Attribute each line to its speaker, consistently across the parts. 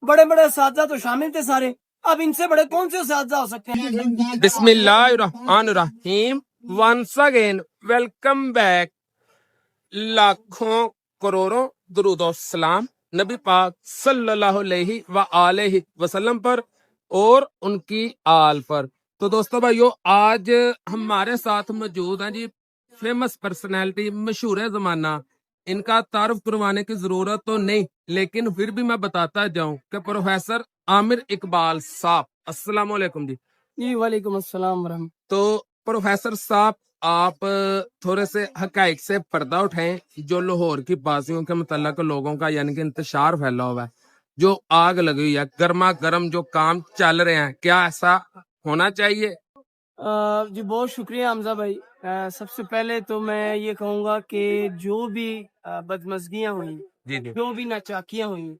Speaker 1: बड़े बड़े असातिज़ा तो शामिल थे सारे, अब इनसे बड़े कौन से असातिज़ा हो सकते हैं।
Speaker 2: बिस्मिल्लाहिर्रहमानिर्रहीम। Once again welcome back. लाखों करोड़ों दुरूद सलाम नबी पाक सल्लल्लाहु अलैहि व आलिहि वसल्लम पर और उनकी आल पर। तो दोस्तों भाइयों, आज हमारे साथ मौजूद हैं जी फेमस पर्सनैलिटी, मशहूर जमाना। इनका तारुफ करवाने की जरूरत तो नहीं, लेकिन फिर भी मैं बताता जाऊं कि प्रोफेसर आमिर इकबाल साहब, अस्सलाम वालेकुम जी।
Speaker 1: जी वालेकुम अस्सलाम वरहमतुल्लाह।
Speaker 2: तो प्रोफेसर साहब, आप थोड़े से हकाइक से पर्दा उठाएं। जो लाहौर की बाजियों के मुतल्लक लोगों का यानी कि इंतशार फैला हुआ है, जो आग लगी हुई है, गर्मा गर्म जो काम चल रहे हैं, क्या ऐसा होना चाहिए?
Speaker 1: जी बहुत शुक्रिया हमजा भाई। सबसे पहले तो मैं ये कहूँगा कि जो भी बदमज़गियाँ हुई,
Speaker 2: जी जी
Speaker 1: जो भी नाचाकियाँ हुई,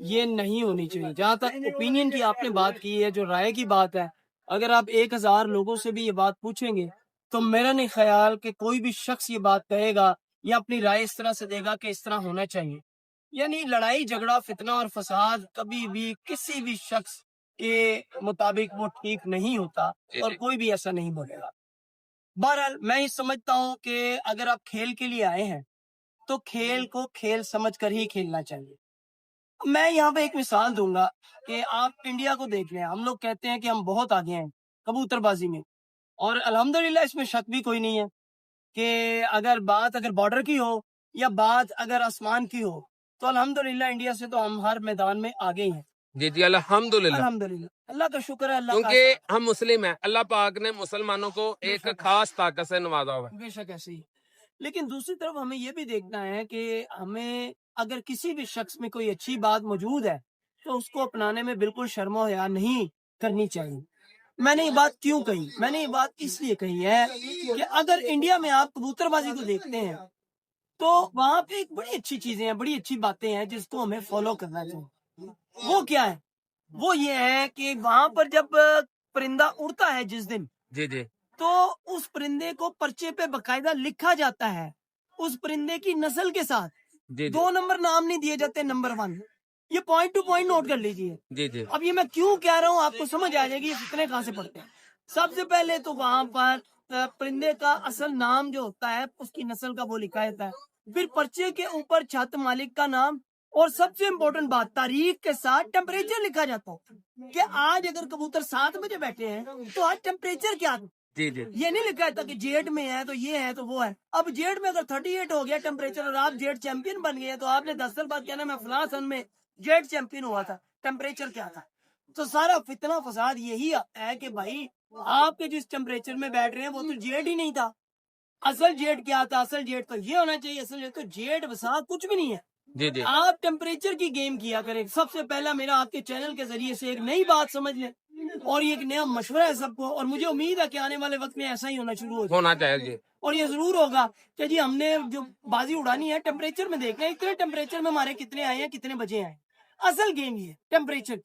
Speaker 1: ये नहीं होनी चाहिए। जहाँ तक ओपिनियन की आपने बात की है, जो राय की बात है, अगर आप 1000 लोगों से भी ये बात पूछेंगे, तो मेरा नहीं ख्याल कि कोई भी शख्स ये बात कहेगा या अपनी राय इस तरह से देगा कि इस तरह होना चाहिए। यानी लड़ाई झगड़ा फितना और फसाद कभी भी किसी भी शख्स के मुताबिक वो ठीक नहीं होता और कोई भी ऐसा नहीं बोलेगा। बहरहाल मैं ये समझता हूँ कि अगर आप खेल के लिए आए हैं तो खेल को खेल समझ कर ही खेलना चाहिए। मैं यहाँ पे एक मिसाल दूंगा कि आप इंडिया को देख लें। हम लोग कहते हैं कि हम बहुत आगे हैं कबूतरबाजी में, और अल्हम्दुलिल्लाह इसमें शक भी कोई नहीं है कि अगर बॉर्डर की हो या बात अगर आसमान की हो, तो अल्हम्दुलिल्लाह इंडिया से तो हम हर मैदान में आगे ही हैं।
Speaker 2: जी जी, अल्हम्दुलिल्लाह।
Speaker 1: अल्हम्दुलिल्लाह, अल्लाह का शुक्र है, अल्लाह का
Speaker 2: क्योंकि
Speaker 1: एहसान
Speaker 2: हम मुस्लिम हैं, अल्लाह पाक ने मुसलमानों को एक खास ताकत से नवाजा हुआ है।
Speaker 1: है। बेशक ऐसे ही। लेकिन दूसरी तरफ हमें ये भी देखना है कि हमें अगर किसी भी शख्स में कोई अच्छी बात मौजूद है, तो उसको अपनाने में बिल्कुल शर्मो हया नहीं करनी चाहिए। मैंने ये बात क्यों कही? मैंने ये बात इसलिए कही है कि अगर इंडिया में आप कबूतरबाजी को देखते हैं, तो वहाँ पे एक बड़ी अच्छी चीजें हैं, बड़ी अच्छी बातें हैं जिसको हमें फॉलो करना चाहिए। वो क्या है? वो ये है कि वहाँ पर जब परिंदा उड़ता है जिस दिन,
Speaker 2: जी जी
Speaker 1: तो उस परिंदे को पर्चे पे बकायदा लिखा जाता है उस परिंदे की नस्ल के साथ।
Speaker 2: जी जी
Speaker 1: 2 नंबर नाम नहीं दिए जाते, नंबर 1। ये पॉइंट टू पॉइंट नोट कर लीजिए।
Speaker 2: जी जी
Speaker 1: अब ये मैं क्यों कह रहा हूँ आपको समझ आ जाएगी ये फितने कहाँ से पड़ते हैं। सबसे पहले तो वहां पर परिंदे का असल नाम जो होता है उसकी नस्ल का वो लिखा जाता है, फिर पर्चे के ऊपर छत मालिक का नाम, और सबसे इम्पोर्टेंट बात तारीख के साथ टेम्परेचर लिखा जाता है कि आज अगर कबूतर 7 बजे बैठे हैं तो आज टेम्परेचर क्या है।
Speaker 2: जी जी
Speaker 1: ये नहीं लिखा था कि जेड में है तो ये है तो वो है। अब जेड में अगर 38 हो गया टेम्परेचर और आप जेड चैंपियन बन गए तो आपने 10 साल बाद कहना मैं फलां सन में जेड चैंपियन हुआ था, टेम्परेचर क्या था। तो सारा फितना फसाद यही है कि भाई आपके जिस टेम्परेचर में बैठ रहे हैं वो तो जेड ही नहीं था। असल जेड क्या था? असल जेड तो ये होना चाहिए, असल जेड तो जेड वसा कुछ भी नहीं है।
Speaker 2: जी जी
Speaker 1: आप टेम्परेचर की गेम किया करें। सबसे पहला मेरा आपके चैनल के जरिए से एक नई बात समझ लें, और ये एक नया मशवरा है सबको, और मुझे उम्मीद है कि आने वाले वक्त में ऐसा ही होना शुरू हो जाए।
Speaker 2: होना चाहिए जी।
Speaker 1: और ये जरूर होगा कि जी हमने जो बाजी उड़ानी है टेम्परेचर में देखना है, इतने टेम्परेचर में हमारे कितने आए हैं, कितने बजे आए। असल गेम ये टेम्परेचर।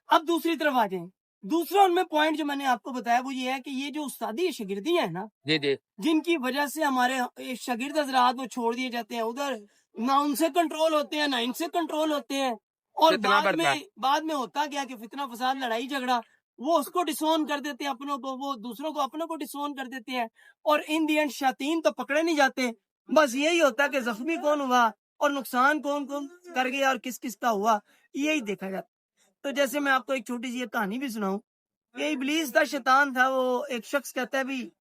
Speaker 1: अब दूसरी तरफ आ जाए। दूसरा उनमें पॉइंट जो मैंने आपको बताया वो ये है कि ये जो उस्तादी शागिर्दियां है ना,
Speaker 2: जी जी
Speaker 1: जिनकी वजह से हमारे शागिर्द हजरात वो छोड़ दिए जाते हैं उधर, ना उनसे कंट्रोल होते हैं ना इनसे कंट्रोल होते हैं, और
Speaker 2: कितना बढ़ता है।
Speaker 1: बाद में होता क्या कि फितना फसाद लड़ाई झगड़ा, वो उसको डिसोन कर देते हैं अपनों को, वो दूसरों को अपनों को डिसोन कर देते हैं, और इन दी एंड शातीन तो पकड़े नहीं जाते। बस यही होता है कि जख्मी कौन हुआ और नुकसान कौन कौन कर गया और किस किस का हुआ, यही देखा जाता। तो जैसे मैं आपको एक छोटी सी कहानी भी सुनाऊं कि इबलीस था, शैतान था। वो एक शख्स कहता है भी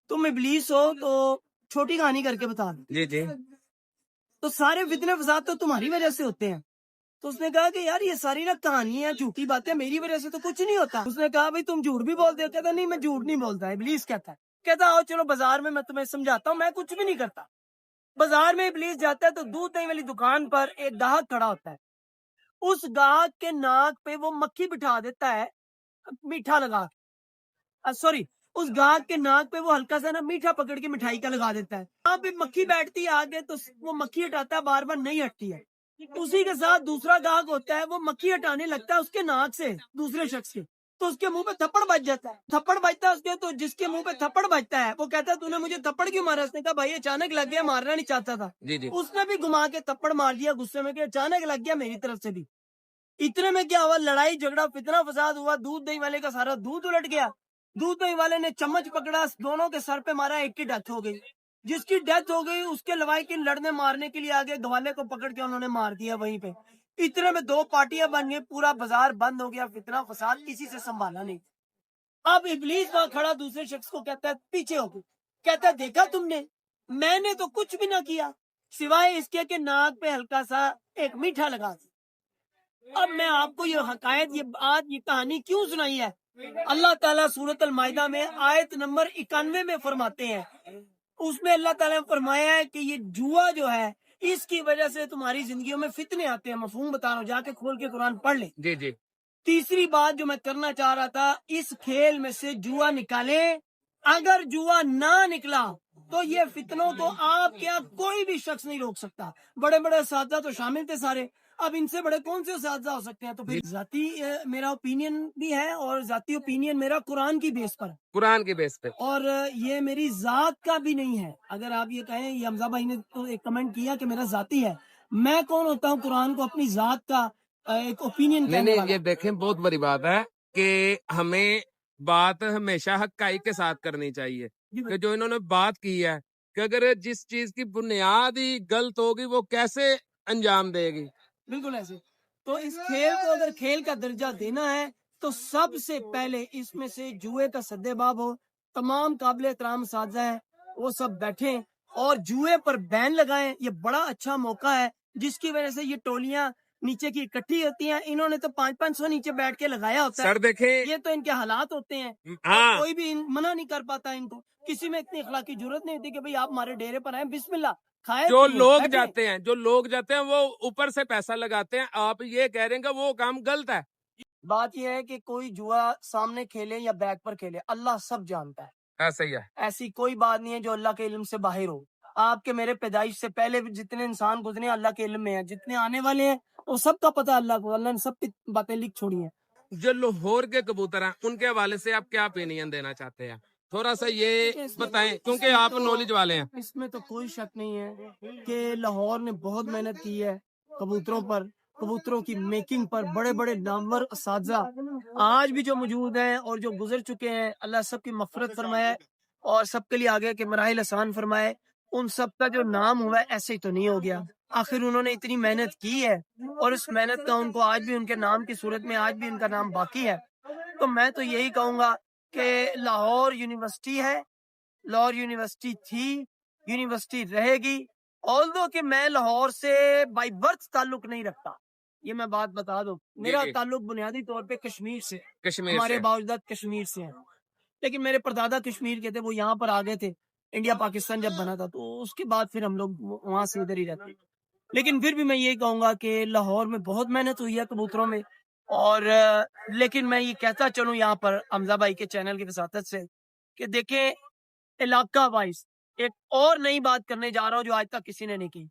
Speaker 1: तुम इबलीस हो तो छोटी कहानी करके बता दो,
Speaker 2: जी जी
Speaker 1: तो सारे फितने फसाद तो तुम्हारी वजह से होते हैं। तो उसने कहा कि यार ये सारी ना कहानियां झूठी बातें, मेरी वजह से तो कुछ नहीं होता। उसने कहा भाई तुम झूठ भी बोलते हो। कहता नहीं मैं झूठ नहीं बोलता। इबलीस कहता है, कहता आओ चलो बाजार में मैं तुम्हें समझाता हूँ, मैं कुछ भी नहीं करता। बाजार में इबलीस जाता है तो दूध दही वाली दुकान पर एक गाहक खड़ा होता है। उस गाहक के नाक पे वो मक्खी बिठा देता है, मीठा लगा, सॉरी, उस गाहक के नाक पे वो हल्का सा ना मीठा पकड़ के मिठाई का लगा देता है। वहां पे मक्खी बैठती है आगे, तो वो मक्खी हटाता है, बार बार नहीं हटती है। उसी के साथ दूसरा गाहक होता है, वो मक्खी हटाने लगता है उसके नाक से दूसरे शख्स के, तो उसके मुंह पे थप्पड़ बज जाता है। थप्पड़ बजता है उसके, तो जिसके मुंह पे थप्पड़ बजता है वो कहता है तूने मुझे थप्पड़ क्यों मारा? उसने कहा भाई अचानक लग गया, मारना नहीं चाहता था।
Speaker 2: जी जी
Speaker 1: उसने भी घुमा के थप्पड़ मार दिया गुस्से में कि अचानक लग गया मेरी तरफ से भी। اتنے میں کیا ہوا, لڑائی جھگڑا فتنہ فساد ہوا, دودھ دہی والے کا سارا دودھ الٹ گیا. دودھ دہی والے نے چمچ پکڑا, دونوں کے سر پہ مارا, ایک کی ڈیتھ ہو گئی. جس کی ڈیتھ ہو گئی اس کے لوائی کی لڑنے مارنے کے لیے آگے گوالے کو پکڑ کے انہوں نے مار دیا وہیں پہ. اتنے میں دو پارٹیاں بن گئی, پورا بازار بند ہو گیا, فتنہ فساد کسی سے سنبھالا نہیں. اب ابلیس وہاں کھڑا دوسرے شخص کو کہتا ہے پیچھے ہو, کہتا ہے دیکھا تم نے, میں نے تو کچھ بھی نہ کیا سوائے اس کے کہ ناک پہ ہلکا سا ایک میٹھا لگا دیا. اب میں آپ کو یہ حقائق, یہ بات, یہ کہانی کیوں سنائی ہے؟ اللہ تعالیٰ سورۃ المائدہ میں آیت نمبر 91 میں فرماتے ہیں, اس میں اللہ تعالیٰ نے فرمایا ہے کہ یہ جوا جو ہے اس کی وجہ سے تمہاری زندگیوں میں فتنے آتے ہیں. مفہوم بتا رہا ہوں, جا کے کھول کے قرآن پڑھ لیں.
Speaker 2: جی جی.
Speaker 1: تیسری بات جو میں کرنا چاہ رہا تھا, اس کھیل میں سے جوا نکالیں. اگر جوا نہ نکلا تو یہ فتنوں کو آپ کیا کوئی بھی شخص نہیں روک سکتا. بڑے بڑے اساتذہ تو شامل تھے سارے, اب ان سے بڑے کون سے اساتذہ ہو سکتے ہیں؟ تو پھر ذاتی میرا اوپینین بھی ہے, اور ذاتی اوپینین میرا قرآن کی بیس پر,
Speaker 2: قرآن کی بیس پہ, اور
Speaker 1: یہ میری ذات کا بھی نہیں ہے. اگر آپ یہ کہیں, یہ حمزہ بھائی نے تو ایک کمنٹ کیا کہ میرا ذاتی ہے, میں کون ہوتا ہوں قرآن کو اپنی ذات کا ایک اوپینین کہنے
Speaker 2: نہیں,
Speaker 1: والا؟
Speaker 2: یہ دیکھیں بہت بڑی بات ہے کہ ہمیں بات ہمیشہ حقائق کے ساتھ کرنی چاہیے. کہ جو انہوں نے بات کی ہے کہ اگر جس چیز کی بنیاد ہی غلط ہوگی وہ کیسے انجام دے گی.
Speaker 1: بالکل ایسے. تو اس کھیل کو اگر کھیل کا درجہ دینا ہے تو سب سے پہلے اس میں سے جوئے کا سدے باب ہو. تمام قابل احترام اساتذہ ہیں, وہ سب بیٹھیں اور جوئے پر بین لگائیں. یہ بڑا اچھا موقع ہے جس کی وجہ سے یہ ٹولیاں نیچے کی اکٹھی ہوتی ہیں. انہوں نے تو 500 نیچے بیٹھ کے لگایا ہوتا ہے.
Speaker 2: سر دیکھیں,
Speaker 1: یہ تو ان کے حالات ہوتے ہیں,
Speaker 2: ہاں,
Speaker 1: کوئی بھی منع نہیں کر پاتا ان کو. کسی میں اتنی اخلاقی ضرورت نہیں ہوتی کہ بھئی آپ ہمارے ڈیرے پر آئیں, بسم اللہ کھائے.
Speaker 2: جو لوگ جاتے ہیں وہ اوپر سے پیسہ لگاتے ہیں. آپ یہ کہہ رہے ہیں کہ وہ کام غلط ہے.
Speaker 1: بات یہ ہے کہ کوئی جوا سامنے کھیلے یا بیک پر کھیلے, اللہ سب جانتا ہے.
Speaker 2: ایسا ہی ہے.
Speaker 1: ایسی کوئی بات نہیں ہے جو اللہ کے علم سے باہر ہو. آپ کے میرے پیدائش سے پہلے بھی جتنے انسان گزرے اللہ کے علم میں ہیں, جتنے آنے والے ہیں وہ سب کا پتہ اللہ کو. اللہ نے سب کی باتیں لکھ چھوڑی ہیں.
Speaker 2: جو لاہور کے کبوتر ہیں ان کے حوالے سے آپ کیا اوپینین دینا چاہتے ہیں؟ تھوڑا سا یہ بتائیں کیونکہ آپ نالج والے ہیں.
Speaker 1: اس میں تو کوئی شک نہیں ہے کہ لاہور نے بہت محنت کی ہے کبوتروں پر, کبوتروں کی میکنگ پر. بڑے بڑے نامور اساتذہ آج بھی جو موجود ہیں اور جو گزر چکے ہیں, اللہ سب کی مغفرت فرمائے اور سب کے لیے آگے کے مراحل آسان فرمائے. ان سب کا جو نام ہوا ہے ایسے ہی تو نہیں ہو گیا. آخر انہوں نے اتنی محنت کی ہے اور اس محنت کا ان کو آج بھی ان کے نام کی صورت میں آج بھی ان کا نام باقی ہے. تو میں تو یہی کہوں گا کہ لاہور یونیورسٹی ہے, لاہور یونیورسٹی تھی, یونیورسٹی رہے گی. although کہ میں لاہور سے بائی برتھ تعلق نہیں رکھتا, یہ میں بات بتا دوں, میرا تعلق بنیادی طور پہ کشمیر سے, ہمارے باوجداد کشمیر سے ہیں. لیکن میرے پردادا کشمیر کے تھے, وہ یہاں پر آ گئے تھے انڈیا پاکستان جب بنا تھا, تو اس کے بعد پھر ہم لوگ وہاں سے ادھر ہی رہتے. لیکن پھر بھی میں یہ کہوں گا کہ لاہور میں بہت محنت ہوئی ہے کبوتروں میں. اور لیکن میں یہ کہتا چلوں یہاں پر حمزہ بھائی کے چینل کی وساطت سے کہ دیکھیں علاقہ وائز ایک اور نئی بات کرنے جا رہا ہوں جو آج تک کسی نے نہیں کی.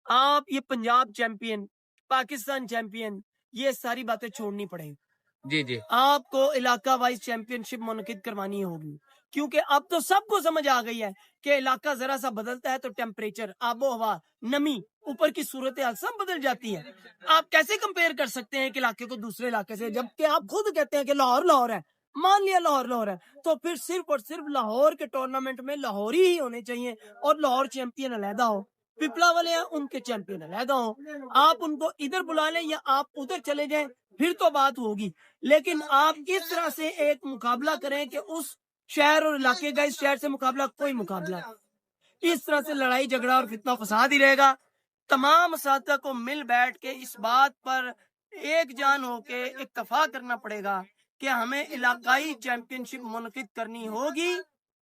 Speaker 1: آپ یہ پنجاب چیمپئن, پاکستان چیمپئن, یہ ساری باتیں چھوڑنی پڑیں گی.
Speaker 2: جی جی,
Speaker 1: آپ کو علاقہ وائز چیمپئن شپ منعقد کروانی ہوگی, کیونکہ اب تو سب کو سمجھ آ گئی ہے کہ علاقہ ذرا سا بدلتا ہے تو ٹیمپریچر, آب و ہوا, نمی, اوپر کی صورتحال سب بدل جاتی ہے. آپ کیسے کمپیئر کر سکتے ہیں ایک علاقے کو دوسرے علاقے سے, جبکہ آپ خود کہتے ہیں کہ لاہور لاہور ہے, مان لیا لاہور لاہور ہے, تو پھر صرف اور صرف لاہور کے ٹورنامنٹ میں لاہوری ہی ہونے چاہیے اور لاہور چیمپئن علیحدہ ہو. پپلا والے ہیں ان کے چیمپئن علیحدہ ہوں, آپ ان کو ادھر بلا لیں یا آپ ادھر چلے جائیں پھر تو بات ہوگی. لیکن آپ اس طرح سے ایک مقابلہ کریں کہ اس شہر اور علاقے کا اس شہر سے مقابلہ کوئی مقابلہ, اس طرح سے لڑائی جھگڑا اور فتنہ فساد ہی رہے گا. تمام اساتذہ کو مل بیٹھ کے اس بات پر ایک جان ہو کے اتفاق کرنا پڑے گا کہ ہمیں علاقائی چیمپئن شپ منعقد کرنی ہوگی.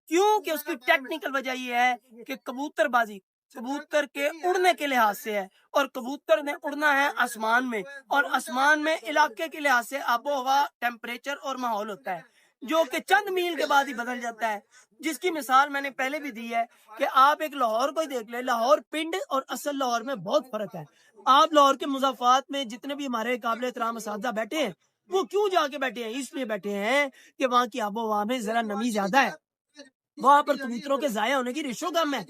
Speaker 1: کیوں کہ اس کی ٹیکنیکل وجہ یہ ہے کہ کبوتر بازی کبوتر کے اڑنے کے لحاظ سے ہے, اور کبوتر نے اڑنا ہے آسمان میں, اور آسمان میں علاقے کے لحاظ سے آب و ہوا, ٹیمپریچر اور ماحول ہوتا ہے جو کہ چند میل کے بعد ہی بدل جاتا ہے. جس کی مثال میں نے پہلے بھی دی ہے کہ آپ ایک لاہور کو ہی دیکھ لیں, لاہور پنڈ اور اصل لاہور میں بہت فرق ہے. آپ لاہور کے مضافات میں جتنے بھی ہمارے قابل احترام اساتذہ بیٹھے ہیں وہ کیوں جا کے بیٹھے ہیں؟ اس لیے بیٹھے ہیں کہ وہاں کی آب و ہوا میں ذرا نمی زیادہ ہے, وہاں پر کبوتروں کے ضائع ہونے کی ریشو کم ہے.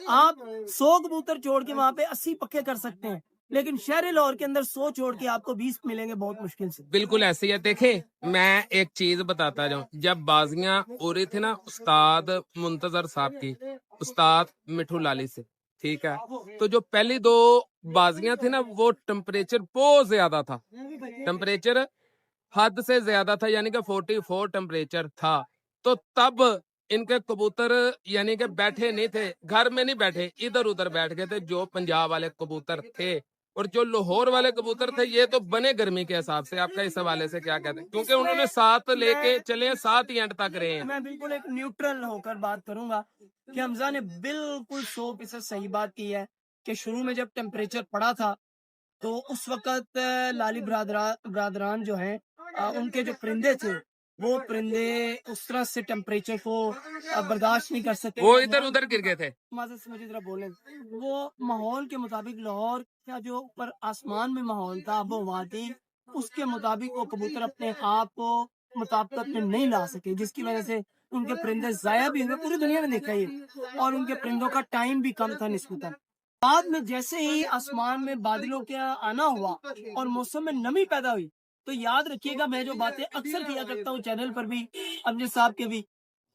Speaker 1: آپ 100 کبوتر چھوڑ کے وہاں پہ 80 پکے کر سکتے ہیں, लेकिन शहर लाहौर के अंदर 100 छोड़ के आपको 20 मिलेंगे बहुत मुश्किल से।
Speaker 2: बिल्कुल ऐसे ही है। देखें, मैं एक चीज बताता जाऊं, जब बाजियां हो रही थी ना उस्ताद मुंतजर साहब की, उस्ताद मिठू लाली से, ठीक है, तो जो पहली 2 बाजियां थी ना वो टेम्परेचर बहुत ज्यादा था, टेम्परेचर हद से ज्यादा था, यानी कि 44 टेम्परेचर था। तो तब इनके कबूतर यानी कि बैठे नहीं थे, घर में नहीं बैठे, इधर उधर बैठ गए थे जो पंजाब वाले कबूतर थे। और जो लाहौर वाले कबूतर थे ये तो बने गर्मी के हिसाब से। आपका इस हवाले से क्या कहते हैं, क्योंकि उन्होंने साथ लेके चले हैं, साथ ही एंड तक रहे हैं।
Speaker 1: मैं बिल्कुल एक न्यूट्रल होकर बात करूंगा कि हमजा ने बिल्कुल 100% सही बात की है कि शुरू में जब टेम्परेचर पड़ा था तो उस वक्त लाली बरादरान जो हैं उनके जो परिंदे थे वो परिंदे उस तरह से टेम्परेचर को बर्दाश्त नहीं कर सके।
Speaker 2: वो इधर उधर गिर गए थे।
Speaker 1: माज़रत से मुझे जरा बोलें, वो माहौल के मुताबिक लाहौर का जो ऊपर आसमान में माहौल था वो हवा थी, उसके मुताबिक वो कबूतर अपने आप को मुताबिकत में नहीं ला सके, जिसकी वजह से उनके परिंदे जाया भी हुए। पूरी दुनिया में देखा ये, और उनके परिंदों का टाइम भी कम था निस्बतन। बाद में जैसे ही आसमान में बादलों के आना हुआ और मौसम में नमी पैदा हुई, तो याद रखिएगा मैं जो बातें अक्सर किया करता हूँ चैनल पर भी, अमजद साहब के भी,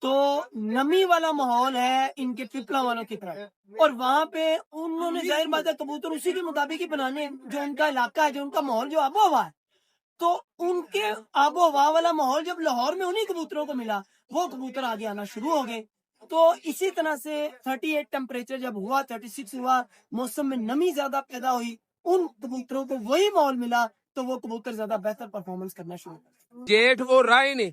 Speaker 1: तो नमी वाला माहौल है इनके पिपला वालों की तरह, और वहाँ पे उन्होंने जाहिर बात है कबूतर उसी के मुताबिक ही बनाने हैं, जो उनका इलाका है, जो उनका माहौल, जो आबो हवा है। तो उनके आबो हवा वाला माहौल जब लाहौर में उन्हीं कबूतरों को मिला, वो कबूतर आगे आना शुरू हो गए। तो इसी तरह से 38 टेम्परेचर जब हुआ, 36 हुआ, मौसम में नमी ज्यादा पैदा हुई, उन कबूतरों को वही माहौल मिला, तो वो कबूतर ज्यादा बेहतर परफॉर्मेंस करना शुरू कर।
Speaker 2: जेठ वो रहा ही नहीं,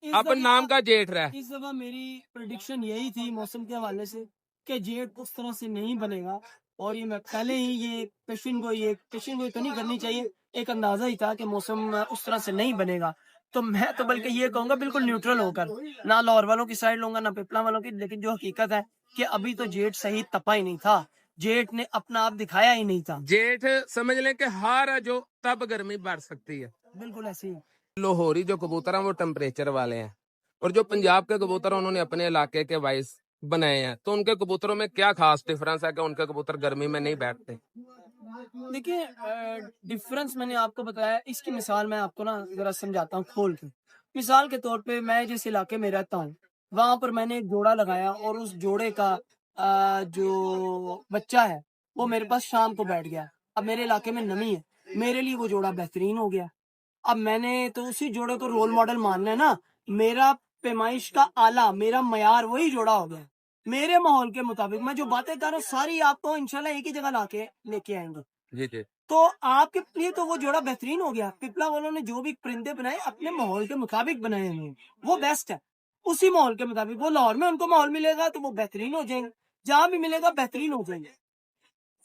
Speaker 1: इस
Speaker 2: अपन
Speaker 1: दफा-
Speaker 2: नाम का जेठ रहा।
Speaker 1: इस दफा मेरी प्रेडिक्शन यही थी मौसम के हवाले से कि जेट उस तरह से नहीं बनेगा, और ये मैं पहले ही ये पेशन गोई तो नहीं करनी चाहिए, एक अंदाजा ही था कि मौसम उस तरह से नहीं बनेगा। तो मैं तो बल्कि ये कहूंगा बिल्कुल न्यूट्रल होकर, ना लाहौर वालों की साइड लूंगा ना पिपला वालों की, लेकिन जो हकीकत है कि अभी तो जेट सही तपा ही नहीं था, जेट ने अपना आप दिखाया ही नहीं था।
Speaker 2: जेठ समझ लें कि हार है जो तब गर्मी बढ़ सकती है।
Speaker 1: बिल्कुल ऐसे ही।
Speaker 2: लाहौरी जो कबूतर हैं वो टेम्परेचर वाले हैं, और जो पंजाब के कबूतर हैं उन्होंने अपने इलाके के वाइज बनाए हैं। तो उनके कबूतरों में क्या खास डिफरेंस है कि उनके कबूतर गर्मी में नहीं बैठते?
Speaker 1: देखिए डिफरेंस मैंने आपको बताया, इसकी मिसाल मैं आपको ना जरा समझाता हूँ खोल के। मिसाल के तौर पे मैं जिस इलाके में रहता हूँ वहां पर मैंने एक जोड़ा लगाया, और उस जोड़े का जो बच्चा है वो मेरे पास शाम को बैठ गया। अब मेरे इलाके में नमी है, मेरे लिए वो जोड़ा बेहतरीन हो गया। अब मैंने तो उसी जोड़े को रोल मॉडल मानना है ना, मेरा पैमाइश का आला, मेरा मयार वही जोड़ा हो गया। मेरे माहौल के मुताबिक मैं जो बातें कर रहा हूँ सारी आपको इंशाल्लाह एक ही जगह लाके लेके आएंगे।
Speaker 2: जी जी।
Speaker 1: तो आपके लिए तो वो जोड़ा बेहतरीन हो गया। पिपला वालों ने जो भी परिंदे बनाए अपने माहौल के मुताबिक बनाए हैं, वो बेस्ट है। उसी माहौल के मुताबिक वो लाहौर में उनको माहौल मिलेगा तो वो बेहतरीन हो जाएंगे, जहां भी मिलेगा बेहतरीन हो जाएंगे।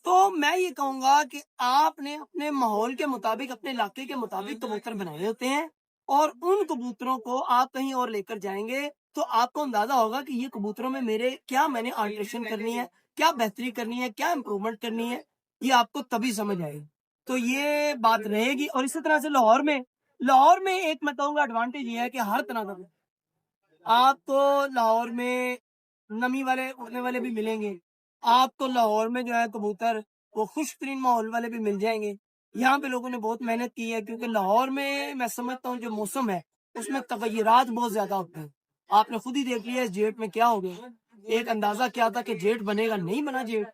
Speaker 1: तो मैं ये कहूंगा कि आपने अपने माहौल के मुताबिक, अपने इलाके के मुताबिक कबूतर बनाए होते हैं, और उन कबूतरों को आप कहीं और लेकर जाएंगे तो आपको अंदाजा होगा कि ये कबूतरों में मेरे क्या मैंने अल्ट्रेशन करनी है, क्या बेहतरी करनी है, क्या इम्प्रूवमेंट करनी है, ये आपको तभी समझ आएगी। तो ये बात रहेगी। और इसी तरह से लाहौर में एक मैं कहूँगा एडवांटेज ये है कि हर तरह का आपको लाहौर में नमी वाले उड़ने वाले भी मिलेंगे, आपको लाहौर में जो है कबूतर वो खुशतरीन माहौल वाले भी मिल जाएंगे। यहाँ पे लोगों ने बहुत मेहनत की है, क्योंकि लाहौर में मैं समझता हूँ जो मौसम है उसमें तगय्युरात बहुत ज्यादा होते हैं। आपने खुद ही देख लिया इस जेट में क्या हो गया, एक अंदाजा क्या था कि जेट बनेगा, नहीं बना जेट।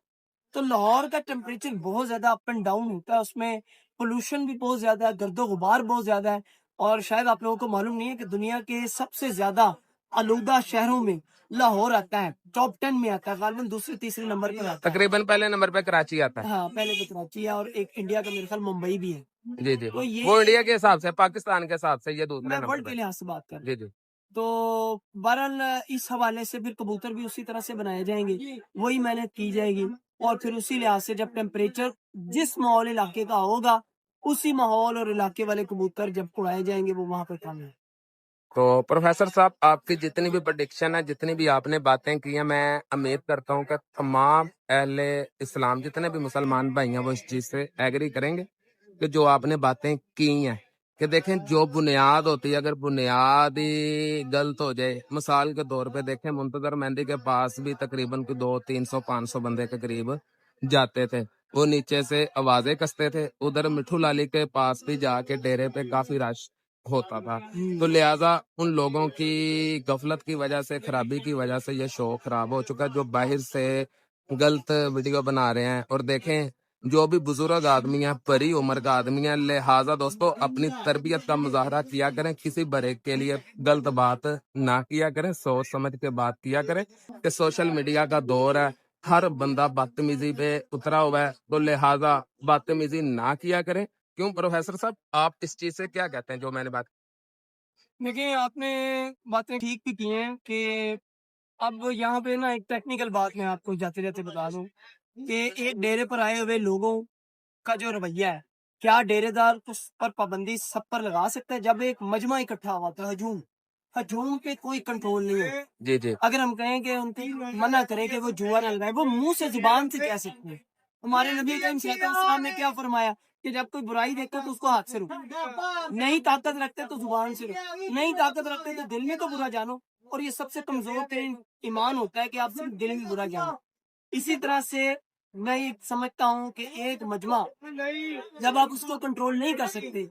Speaker 1: तो लाहौर का टेम्परेचर बहुत ज्यादा अप एंड डाउन होता है, उसमें पोल्यूशन भी बहुत ज्यादा है, गर्दो गुबार बहुत ज्यादा है। और शायद आप लोगों को मालूम नहीं है कि दुनिया के सबसे ज्यादा आलूदा शहरों में लाहौर आता है, टॉप 10 में आता है, गालिबन दूसरे तीसरे नंबर पर आता है।
Speaker 2: तकरीबन पहले नंबर पे कराची आता है।
Speaker 1: हाँ पहले तो कराची है, और एक इंडिया का मेरे ख्याल मुंबई भी है।
Speaker 2: जी जी।
Speaker 1: तो ये
Speaker 2: वो इंडिया के हिसाब से, पाकिस्तान के हिसाब से ये दूसरे
Speaker 1: मैं
Speaker 2: नंबर
Speaker 1: वर्ल्ड के
Speaker 2: पे।
Speaker 1: लिहाज से बात कर रहा हूँ।
Speaker 2: जी जी।
Speaker 1: तो बहरहाल इस हवाले से फिर कबूतर भी उसी तरह से बनाए जाएंगे, वही मेहनत की जाएगी, और फिर उसी लिहाज से जब टेम्परेचर जिस माहौल इलाके का होगा उसी माहौल और इलाके वाले कबूतर जब उड़ाए जाएंगे वो वहां पर काम है।
Speaker 2: तो प्रोफेसर साहब, आपकी जितनी भी प्रेडिक्शन है, जितनी भी आपने बातें की हैं, मैं उम्मीद करता हूं कि तमाम अहले इस्लाम, जितने भी मुसलमान भाई हैं, वो इस चीज से एग्री करेंगे कि जो आपने बातें की हैं कि देखें जो बुनियाद होती है, अगर बुनियाद ही गलत हो जाए, मिसाल के तौर पे देखें मुंतजर मेहंदी के पास भी तकरीबन 200, 300, 500 बंदे के करीब जाते थे। وہ نیچے سے آوازیں کستے تھے. ادھر مٹھو لالی کے پاس بھی جا کے ڈیرے پہ کافی رش ہوتا تھا. تو لہٰذا ان لوگوں کی غفلت کی وجہ سے، خرابی کی وجہ سے یہ شو خراب ہو چکا ہے، جو باہر سے غلط ویڈیو بنا رہے ہیں. اور دیکھیں جو بھی بزرگ آدمی ہیں، بڑی عمر کا آدمی ہے، لہٰذا دوستو اپنی تربیت کا مظاہرہ کیا کریں، کسی برے کے لیے غلط بات نہ کیا کریں، سوچ سمجھ کے بات کیا کریں. کہ سوشل میڈیا کا دور ہے، ہر بندہ بدتمیزی پہ اترا ہوا ہے، تو لہٰذا بدتمیزی نہ کیا کریں. کیوں پروفیسر صاحب آپ اس چیز سے کیا کہتے ہیں جو میں نے بات؟
Speaker 1: دیکھیں آپ نے باتیں ٹھیک بھی کی ہیں کہ اب یہاں پہ نا ایک ٹیکنیکل بات میں آپ کو جاتے جاتے بتا دوں کہ ایک ڈیرے پر آئے ہوئے لوگوں کا جو رویہ ہے، کیا ڈیرے دار اس پر پابندی سب پر لگا سکتا ہے؟ جب ایک مجمع اکٹھا ہوا تھا، ہجوم پہ کوئی کنٹرول نہیں ہے.
Speaker 2: جی جی
Speaker 1: اگر ہم کہیں کہ ان کو منع کریں کہ وہ جوا نہ لگائے، وہ منہ سے زبان سے کہہ سکتے ہیں. ہمارے نبی کریم صلی اللہ علیہ وسلم نے کیا فرمایا کہ جب کوئی برائی دیکھتے تو اس کو ہاتھ سے روکو، نہیں طاقت رکھتے تو زبان سے روکو، نہیں طاقت رکھتے تو دل میں تو برا جانو. اور یہ سب سے کمزور ترین ایمان ہوتا ہے کہ آپ صرف دل میں برا جانو. اسی طرح سے میں یہ سمجھتا ہوں کہ ایک مجمع جب آپ اس کو کنٹرول نہیں کر سکتے،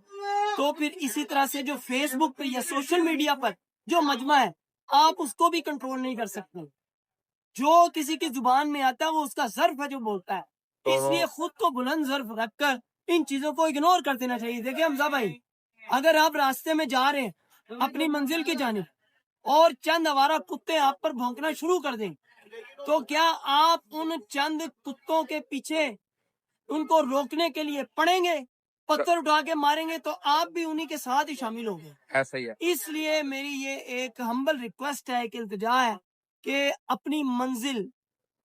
Speaker 1: تو پھر اسی طرح سے جو فیس بک پہ یا سوشل میڈیا پر جو مجمع ہے، آپ اس کو بھی کنٹرول نہیں کر سکتے. جو کسی کی زبان میں آتا ہے وہ اس کا ظرف ہے جو بولتا ہے. اس لیے خود کو بلند ظرف رکھ کر ان چیزوں کو اگنور کر دینا چاہیے. دیکھیں حمزہ بھائی، اگر آپ راستے میں جا رہے ہیں اپنی منزل کی جانب اور چند آوارہ کتے آپ پر بھونکنا شروع کر دیں، تو کیا آپ ان چند کتوں کے پیچھے ان کو روکنے کے لیے پڑیں گے؟ پتھر اٹھا کے ماریں گے تو آپ بھی انہی کے ساتھ ہی شامل ہوں گے.
Speaker 2: ایسا ہی ہے.
Speaker 1: اس لیے میری یہ ایک ہمبل ریکویسٹ ہے، ایک التجا ہے کہ اپنی منزل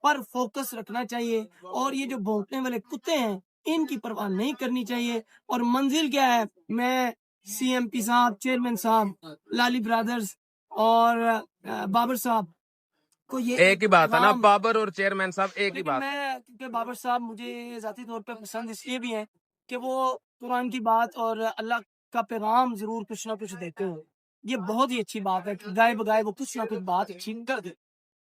Speaker 1: پر فوکس رکھنا چاہیے، اور یہ جو بھونکنے والے کتے ہیں ان کی پرواہ نہیں کرنی چاہیے. اور منزل کیا ہے، میں سی ایم پی صاحب، چیئرمین صاحب، لالی برادرز اور بابر صاحب کو یہ
Speaker 2: ایک ہی بات ہے نا،
Speaker 1: پیغام-
Speaker 2: بابر اور چیئرمین صاحب ایک ہی
Speaker 1: لیکن
Speaker 2: بات.
Speaker 1: میں کیونکہ بابر صاحب مجھے ذاتی طور پہ پسند اس لیے بھی ہیں کہ وہ قرآن کی بات اور اللہ کا پیغام ضرور کچھ نہ کچھ دیتے ہیں. یہ بہت ہی اچھی بات ہے کہ گائے بگائے وہ کچھ نہ کچھ بات اچھی کر دے.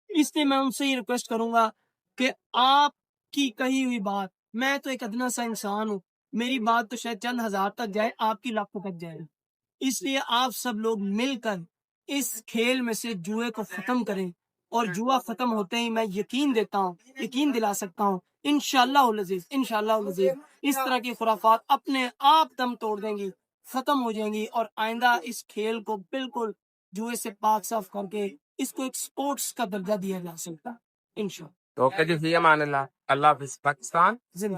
Speaker 1: اس لیے میں ان سے یہ ریکویسٹ کروں گا کہ آپ کی کہی ہوئی بات، میں تو ایک ادنا سا انسان ہوں، میری بات تو شاید چند ہزار تک جائے، آپ کی لاکھوں تک جائے. اس لیے آپ سب لوگ مل کر اس کھیل میں سے جوئے کو ختم کریں. اور جوا ختم ہوتے ہی میں یقین دیتا ہوں، یقین دلا سکتا ہوں، انشاءاللہ العزیز اس طرح کی خرافات اپنے آپ دم توڑ دیں گی، ختم ہو جائیں گی. اور آئندہ اس کھیل کو بالکل جوئے سے پاک صاف کر کے اس کو ایک سپورٹس کا درجہ دیا جا سکتا. انشاءاللہ.
Speaker 2: اوکے جی، فی امان اللہ. اللہ حافظ. پاکستان
Speaker 1: زندہ